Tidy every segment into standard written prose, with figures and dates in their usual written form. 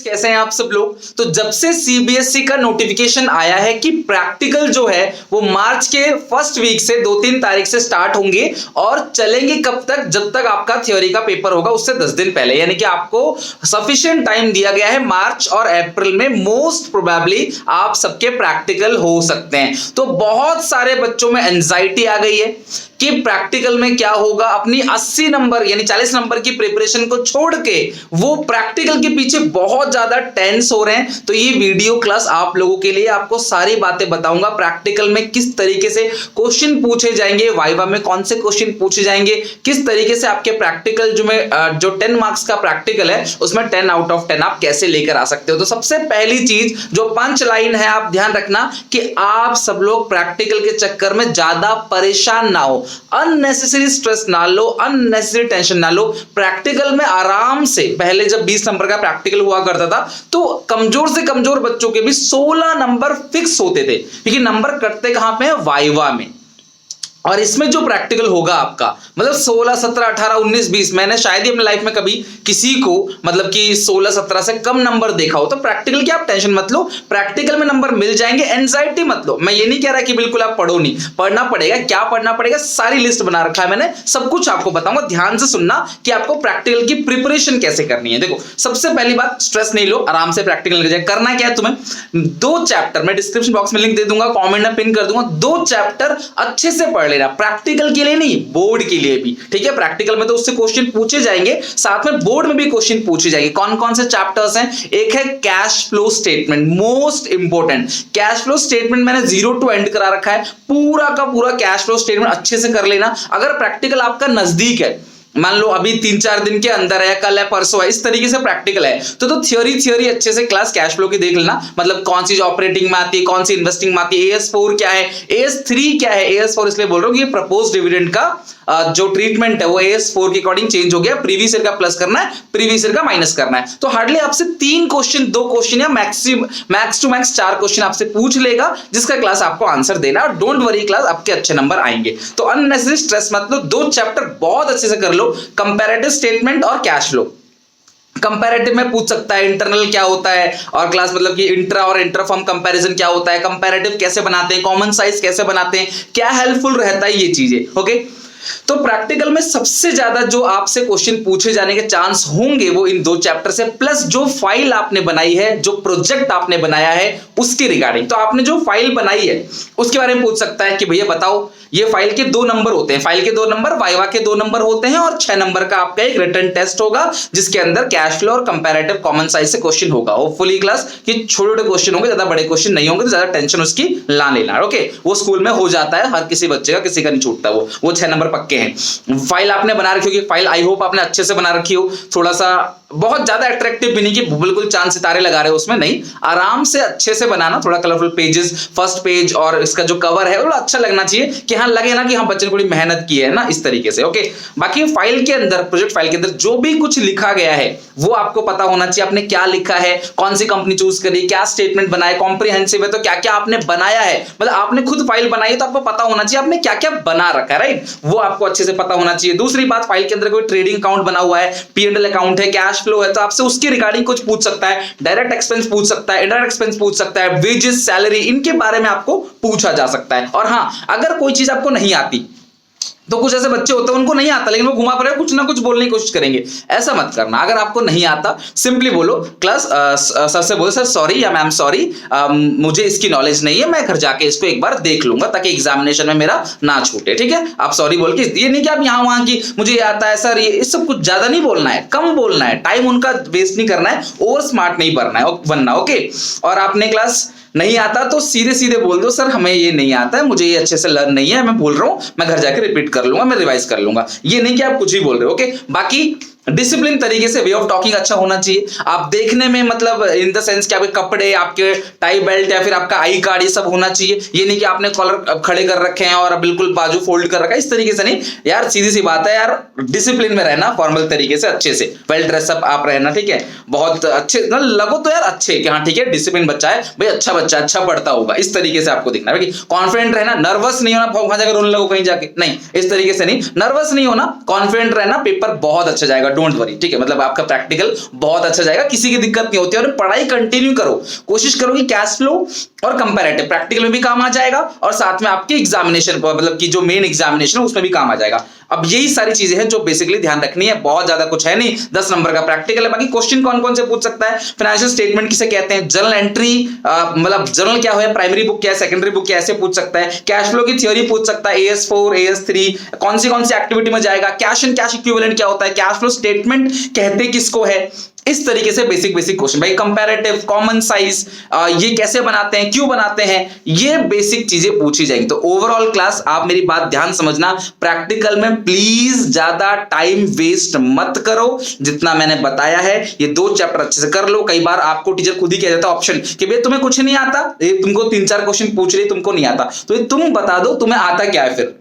कैसे हैं आप सब लोग। तो जब से सीबीएसई का नोटिफिकेशन आया है कि प्रैक्टिकल जो है वो मार्च के फर्स्ट वीक से 2-3 तारीख से स्टार्ट होंगे और चलेंगे कब तक, जब तक आपका थ्योरी का पेपर होगा उससे 10 दिन पहले, यानी कि आपको सफिशिएंट टाइम दिया गया है। मार्च और अप्रैल में मोस्ट प्रोबेबली आप सबके प्रैक्टिकल हो सकते हैं। तो बहुत सारे बच्चों में एंजाइटी आ गई है कि प्रैक्टिकल में क्या होगा। अपनी 80 नंबर यानी 40 नंबर की प्रिपरेशन को छोड़ के वो प्रैक्टिकल के पीछे बहुत ज्यादा टेंस हो रहे हैं। तो ये वीडियो क्लास आप लोगों के लिए, आपको सारी बातें बताऊंगा। प्रैक्टिकल में किस तरीके से क्वेश्चन पूछे जाएंगे, वाइवा में कौन से क्वेश्चन पूछे जाएंगे, किस तरीके से आपके प्रैक्टिकल जो 10 मार्क्स का प्रैक्टिकल है उसमें 10 आउट ऑफ 10 आप कैसे लेकर आ सकते हो। तो सबसे पहली चीज जो पंच लाइन है, आप ध्यान रखना कि आप सब लोग प्रैक्टिकल के चक्कर में ज्यादा परेशान ना हो, अननेसेसरी स्ट्रेस ना लो, अननेसेसरी टेंशन ना लो। प्रैक्टिकल में आराम से, पहले जब 20 नंबर का प्रैक्टिकल हुआ करता था तो कमजोर से कमजोर बच्चों के भी 16 नंबर फिक्स होते थे, क्योंकि नंबर कटते कहां पे हैं, वाइवा में। और इसमें जो प्रैक्टिकल होगा आपका मतलब 16, 17, 18, 19, 20, मैंने शायद ही अपनी लाइफ में कभी किसी को मतलब कि 16, 17 से कम नंबर देखा हो। तो प्रैक्टिकल की आप टेंशन मत लो, प्रैक्टिकल में नंबर मिल जाएंगे, एंजाइटी मत लो। मैं ये नहीं कह रहा कि बिल्कुल आप पढ़ो नहीं, पढ़ना पड़ेगा। क्या पढ़ना पड़ेगा, सारी लिस्ट बना रखा है मैंने, सब कुछ आपको बताऊंगा। ध्यान से सुनना कि आपको प्रैक्टिकल की प्रिपरेशन कैसे करनी है। देखो, सबसे पहली बात, स्ट्रेस नहीं लो, आराम से प्रैक्टिकल करना क्या है तुम्हें, 2 चैप्टर मैं डिस्क्रिप्शन बॉक्स में लिंक दे दूंगा, कॉमेंट में पिन कर दूंगा, 2 चैप्टर अच्छे से पढ़ लेना, प्रैक्टिकल के लिए नहीं, बोर्ड के लिए भी। ठीक है, प्रैक्टिकल में तो उससे क्वेश्चन पूछे जाएंगे, साथ में बोर्ड में भी क्वेश्चन पूछे जाएंगे। कौन कौन से चैप्टर्स हैं, एक है cash flow statement, most important. Cash flow statement मैंने 0 टू एंड करा रखा है, पूरा का पूरा कैश फ्लो स्टेटमेंट अच्छे से कर लेना। अगर प्रैक्टिकल आपका नजदीक है, मान लो अभी 3-4 दिन के अंदर है, कल है, परसों है, इस तरीके से प्रैक्टिकल है, तो थ्योरी अच्छे से क्लास कैश फ्लो की देख लेना। मतलब कौन सी जो ऑपरेटिंग में आती है, कौन सी इन्वेस्टिंग में आती है, AS4 क्या है, AS3 क्या है। AS4 इसलिए बोल रहा हूं कि प्रपोज डिविडेंड का जो ट्रीटमेंट है वो AS4 के अकॉर्डिंग चेंज हो गया। प्रीवियस ईयर का प्लस करना है, प्रीवियस ईयर का माइनस करना है। तो हार्डली आपसे 3 क्वेश्चन, 2 क्वेश्चन या मैक्स टू मैक्स 4 क्वेश्चन आपसे पूछ लेगा, जिसका क्लास आपको आंसर देना। और डोंट वरी, क्लास आपके अच्छे नंबर आएंगे। तो अननेसेसरी स्ट्रेस मत लो, 2 चैप्टर बहुत अच्छे से कर लो, कंपैरेटिव स्टेटमेंट और कैश फ्लो। कंपैरेटिव में पूछ सकता है इंटरनल क्या होता है, और क्लास मतलब कि इंट्रा और इंटरफर्म कंपैरिजन क्या होता है, कंपैरेटिव कैसे बनाते हैं, कॉमन साइज कैसे बनाते हैं, क्या हेल्पफुल रहता है, ये चीजें। ओके, तो प्रैक्टिकल में सबसे ज्यादा जो आपसे क्वेश्चन पूछे जाने के चांस होंगे वो इन 2 चैप्टर से, प्लस जो फाइल आपने बनाई है, जो प्रोजेक्ट आपने बनाया है उसके रिगार्डिंग। तो आपने जो फाइल बनाई है उसके बारे में पूछ सकता है कि भैया बताओ, ये फाइल के 2 नंबर होते हैं, फाइल के 2 नंबर, वाइवा के 2 नंबर होते हैं, और 6 नंबर का आपका एक रिटन टेस्ट होगा जिसके अंदर कैश फ्लो और कंपैरेटिव कॉमन साइज से क्वेश्चन होगा। होपफुली क्लास कि छोटे छोटे क्वेश्चन होंगे, ज्यादा बड़े क्वेश्चन नहीं होंगे, तो ज्यादा टेंशन उसकी ला लेना। ओके, वो स्कूल में हो जाता है, हर किसी बच्चे का, किसी का नहीं छूटता। वो 6 नंबर पक्के हैं। फाइल आपने बना रखी होगी, फाइल आई होप आपने अच्छे से बना रखी हो, थोड़ा सा बहुत ज्यादा अट्रैक्टिव भी नहीं कि बिल्कुल चांद सितारे लगा रहे हो उसमें, नहीं, आराम से अच्छे से बनाना, थोड़ा कलरफुल पेजेस, फर्स्ट पेज और इसका जो कवर है वो अच्छा लगना चाहिए, कि हाँ लगे ना कि हाँ बच्चे ने थोड़ी मेहनत की है ना, इस तरीके से। ओके, बाकी फाइल के अंदर, प्रोजेक्ट फाइल के अंदर जो भी कुछ लिखा गया है वो आपको पता होना चाहिए, आपने क्या लिखा है, कौन सी कंपनी चूज करी, क्या स्टेटमेंट बनाया, कॉम्प्रिहेंसिव है तो क्या क्या आपने बनाया है, मतलब आपने खुद फाइल बनाई है तो आपको पता होना चाहिए आपने क्या क्या बना रखा है, राइट, वो आपको अच्छे से पता होना चाहिए। दूसरी बात, फाइल के अंदर कोई ट्रेडिंग अकाउंट बना हुआ है, P&L अकाउंट है, कैश फ्लो है, तो आपसे उसके रिगार्डिंग कुछ पूछ सकता है, डायरेक्ट एक्सपेंस पूछ सकता है, इनडायरेक्ट एक्सपेंस पूछ सकता है, वेजेस, सैलरी, इनके बारे में आपको पूछा जा सकता है। और हाँ, अगर कोई चीज आपको नहीं आती, तो कुछ ऐसे बच्चे होते हैं उनको नहीं आता लेकिन वो घुमा फिरा कुछ ना कुछ बोलने की कोशिश करेंगे, ऐसा मत करना। अगर आपको नहीं आता सिंपली बोलो, क्लास सर से बोलो, सर सॉरी या मैम सॉरी, मुझे इसकी नॉलेज नहीं है, मैं घर जाके इसको एक बार देख लूंगा ताकि एग्जामिनेशन में मेरा ना छूटे। ठीक है, आप सॉरी बोल के, ये नहीं कि आप यहाँ वहां की मुझे आता है सर, ये सब कुछ ज्यादा नहीं बोलना है, कम बोलना है, टाइम उनका वेस्ट नहीं करना है, ओवर स्मार्ट नहीं बनना। ओके, और आपने क्लास नहीं आता तो सीधे सीधे बोल दो, सर हमें ये नहीं आता है, मुझे ये अच्छे से लर्न नहीं है, मैं भूल रहा हूं, मैं घर जाकर रिपीट कर लूंगा, मैं रिवाइज कर लूंगा। ये नहीं कि आप कुछ ही बोल रहे हो। ओके, बाकी डिसिप्लिन तरीके से वे ऑफ टॉकिंग अच्छा होना चाहिए। आप देखने में मतलब इन द सेंस कि आपके कपड़े, आपके टाई बेल्ट या फिर आपका आई कार्ड, ये सब होना चाहिए। ये नहीं कि आपने कॉलर खड़े कर रखे हैं और बिल्कुल बाजू फोल्ड कर रखा है, इस तरीके से नहीं यार, सीधी सी बात है यार, डिसिप्लिन में रहना, फॉर्मल तरीके से अच्छे से वेल ड्रेसअप आप रहना। ठीक है, बहुत अच्छे लगो तो यार अच्छे कि हाँ ठीक है डिसिप्लिन बच्चा है भाई, अच्छा बच्चा, अच्छा पढ़ता होगा, इस तरीके से आपको दिखना है। कॉन्फिडेंट रहना, नर्वस नहीं होना, वहां जाकर रोने लगो कहीं जाके, नहीं, इस तरीके से नहीं, नर्वस नहीं होना, कॉन्फिडेंट रहना, पेपर बहुत अच्छा जाएगा, डोंट वरी, ठीक है। मतलब आपका प्रैक्टिकल बहुत अच्छा जाएगा, किसी की दिक्कत नहीं होती है। और पढ़ाई कंटिन्यू करो, कोशिश करो कि कैश फ्लो और कंपैरेटिव प्रैक्टिकल में भी काम आ जाएगा और साथ में आपके एग्जामिनेशन मतलब कि जो मेन एग्जामिनेशन है उसमें भी काम आ जाएगा। अब यही सारी चीजें हैं जो बेसिकली ध्यान रखनी है, बहुत ज्यादा कुछ है नहीं, 10 नंबर का प्रैक्टिकल है। बाकी क्वेश्चन कौन कौन से पूछ सकता है, फाइनेंशियल स्टेटमेंट किसे कहते हैं, जर्नल एंट्री मतलब जर्नल क्या है, प्राइमरी बुक क्या है, सेकेंडरी बुक क्या है, ऐसे पूछ सकता है। कैश फ्लो की थ्योरी पूछ सकता है, AS4 AS3 कौन सी एक्टिविटी में जाएगा, कैश एंड कैश इक्विवेलेंट क्या होता है, कैश फ्लो स्टेटमेंट कहते किसको है, इस तरीके से बेसिक क्वेश्चन। भाई कंपैरेटिव, कॉमन साइज ये कैसे बनाते हैं, क्यों बनाते हैं, ये बेसिक चीजें पूछी जाएंगी। तो ओवरऑल क्लास आप मेरी बात ध्यान समझना, प्रैक्टिकल में प्लीज ज्यादा टाइम वेस्ट मत करो। जितना मैंने बताया है ये 2 चैप्टर अच्छे से कर लो। कई बार आपको टीचर खुद ही कह देता है ऑप्शन कि भाई तुम्हें कुछ नहीं आता, तुमको 3-4 क्वेश्चन पूछ रही तुमको नहीं आता, तो तुम बता दो तुम्हें आता क्या है, फिर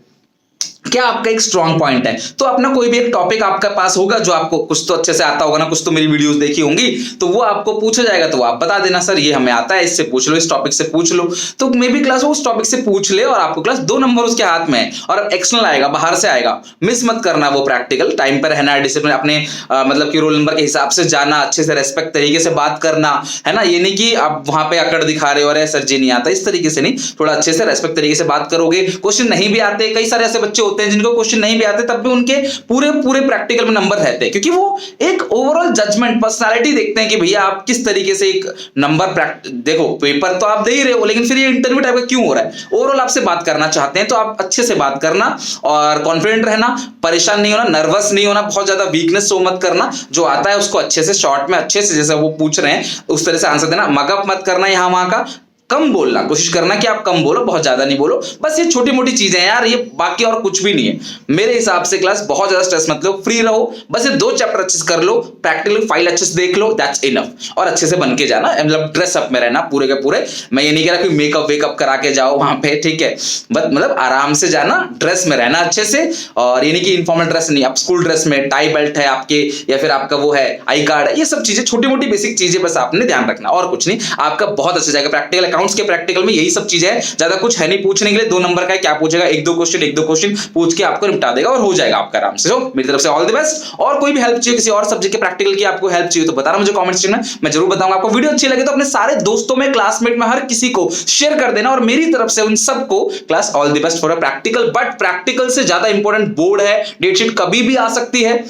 क्या आपका एक स्ट्रॉन्ग पॉइंट है। तो अपना कोई भी एक टॉपिक आपके पास होगा जो आपको कुछ तो अच्छे से आता होगा ना, कुछ तो मेरी वीडियोस देखी होंगी, तो वो आपको पूछा जाएगा तो आप बता देना सर ये हमें आता है, इससे पूछ लो, इस टॉपिक से पूछ लो। तो मे भी क्लास उस टॉपिक से पूछ ले और आपको क्लास 2 नंबर उसके हाथ में है। और एक्सटर्नल आएगा, बाहर से आएगा, मिस मत करना वो प्रैक्टिकल। टाइम पर रहना, डिसिप्लिन अपने मतलब कि रोल नंबर के हिसाब से जाना, अच्छे से रेस्पेक्ट तरीके से बात करना, है ना। ये नहीं कि आप वहां पे अकड़ दिखा रहे हो अरे सर जी नहीं आता, इस तरीके से नहीं, थोड़ा अच्छे से रेस्पेक्ट तरीके से बात करोगे। क्वेश्चन नहीं भी आते, कई सारे ऐसे बच्चे होते हैं जिनको क्वेश्चन नहीं भी आते तब भी उनके पूरे प्रैक्टिकल में नंबर रहते हैं, क्योंकि वो एक ओवरऑल जजमेंट पर्सनालिटी देखते हैं कि भैया आप किस तरीके से एक नंबर देखो पेपर तो आप दे ही रहे हो, लेकिन फिर ये इंटरव्यू टाइप का क्यों हो रहा है, ओवरऑल आपसे बात करना चाहते हैं। तो आप अच्छे से बात करना और कॉन्फिडेंट रहना, परेशान नहीं होना, नर्वस नहीं होना, बहुत ज्यादा वीकनेस शो मत करना। जो आता है उसको अच्छे से शॉर्ट में अच्छे से जैसे वो पूछ रहे हैं उस तरह से आंसर देना, मगअप मत करना यहां वहां का, कम बोलना, कोशिश करना कि आप कम बोलो, बहुत ज्यादा नहीं बोलो। बस ये छोटी मोटी चीजें हैं यार, ये बाकी और कुछ भी नहीं है मेरे हिसाब से। क्लास बहुत ज्यादा स्ट्रेस मत लो, फ्री रहो, बस ये 2 चैप्टर अच्छे से कर लो, प्रैक्टिकल फाइल अच्छे से देख लो, दैट्स इनफ। और अच्छे से बन के जाना, मतलब ड्रेस अप में रहना पूरे के पूरे। मैं ये नहीं कह रहा कि मेकअप वेकअप करा के जाओ वहां पे, ठीक है, बस मतलब आराम से जाना, ड्रेस में रहना अच्छे से। और ये नहीं कि इनफॉर्मल ड्रेस नहीं, आप स्कूल ड्रेस में, टाई बेल्ट है आपके या फिर आपका वो है आई कार्ड है, ये सब चीजें छोटी मोटी बेसिक चीजें बस आपने ध्यान रखना, और कुछ नहीं। आपका बहुत अच्छा जाएगा प्रैक्टिकल। अकाउंट्स के प्रैक्टिकल में यही सब चीजें हैं, ज्यादा कुछ है नहीं पूछने के लिए। 2 नंबर का है, क्या पूछेगा, 1-2 क्वेश्चन पूछ के आपको निपटा देगा और हो जाएगा आपका आराम से। मेरी तरफ से ऑल द बेस्ट। और कोई भी हेल्प चाहिए, किसी और सब्जेक्ट के प्रैक्टिकल की आपको हेल्प चाहिए तो बताना मुझे कमेंट सेक्शन में, मैं जरूर बताऊंगा। आपको वीडियो अच्छी लगे तो अपने सारे दोस्तों में, क्लासमेट में, हर किसी को शेयर कर देना। और मेरी तरफ से उन सबको class all the best for a practical. But practical से ज्यादा इंपॉर्टेंट बोर्ड है, डेटशीट कभी भी आ सकती है,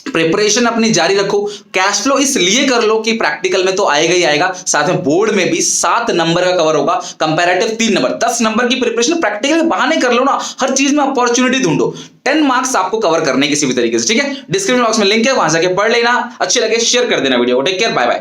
प्रिपरेशन अपनी जारी रखो। कैश फ्लो इसलिए कर लो कि प्रैक्टिकल में तो आएगा ही आएगा, साथ में बोर्ड में भी 7 नंबर का कवर होगा, कंपैरेटिव 3 नंबर, 10 नंबर की प्रिपरेशन प्रैक्टिकल के बहाने कर लो ना, हर चीज में अपॉर्चुनिटी ढूंढो। 10 मार्क्स आपको कवर करने किसी भी तरीके से, ठीक है। डिस्क्रिप्शन बॉक्स में लिंक है, वहां जाके पढ़ लेना। अच्छे लगे शेयर कर देना वीडियो को। Take care, bye bye.